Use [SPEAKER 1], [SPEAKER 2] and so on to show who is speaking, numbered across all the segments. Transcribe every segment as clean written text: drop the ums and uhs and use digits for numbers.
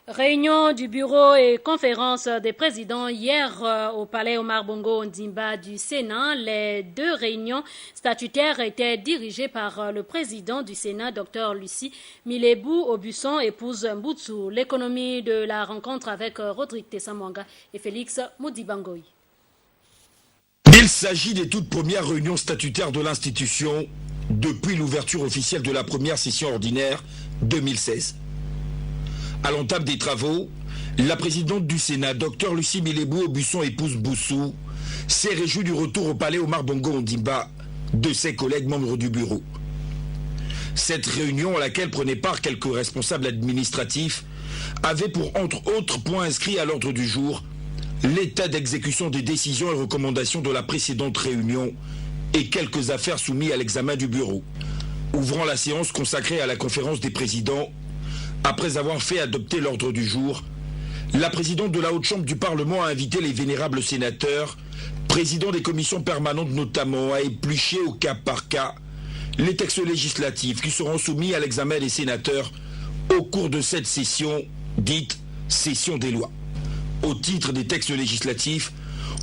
[SPEAKER 1] Réunion du bureau et conférence des présidents hier au palais Omar Bongo Ondimba du Sénat. Les deux réunions statutaires étaient dirigées par le président du Sénat, Dr Lucie Milebou Aubusson, épouse Mboutsou. L'économie de la rencontre avec Rodrigue Tessamouanga et Félix Modibangoy.
[SPEAKER 2] Il s'agit des toutes premières réunions statutaires de l'institution depuis l'ouverture officielle de la première session ordinaire 2016. À l'entame des travaux, la présidente du Sénat, Dr Lucie Milebou Aubusson, épouse Boussou, s'est réjouie du retour au palais Omar Bongo Ondimba de ses collègues membres du bureau. Cette réunion, à laquelle prenaient part quelques responsables administratifs, avait pour entre autres points inscrits à l'ordre du jour l'état d'exécution des décisions et recommandations de la précédente réunion et quelques affaires soumises à l'examen du bureau. Ouvrant la séance consacrée à la conférence des présidents, après avoir fait adopter l'ordre du jour, la présidente de la Haute Chambre du Parlement a invité les vénérables sénateurs, présidents des commissions permanentes notamment, à éplucher au cas par cas les textes législatifs qui seront soumis à l'examen des sénateurs au cours de cette session dite session des lois. Au titre des textes législatifs,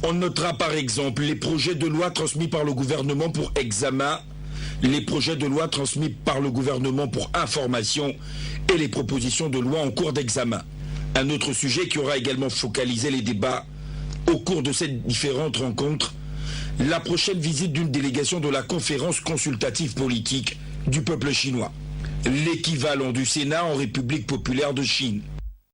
[SPEAKER 2] on notera par exemple les projets de loi transmis par le gouvernement pour examen, les projets de loi transmis par le gouvernement pour information et les propositions de loi en cours d'examen. Un autre sujet qui aura également focalisé les débats au cours de cette différentes rencontres, la prochaine visite d'une délégation de la conférence consultative politique du peuple chinois, l'équivalent du Sénat en République populaire de Chine.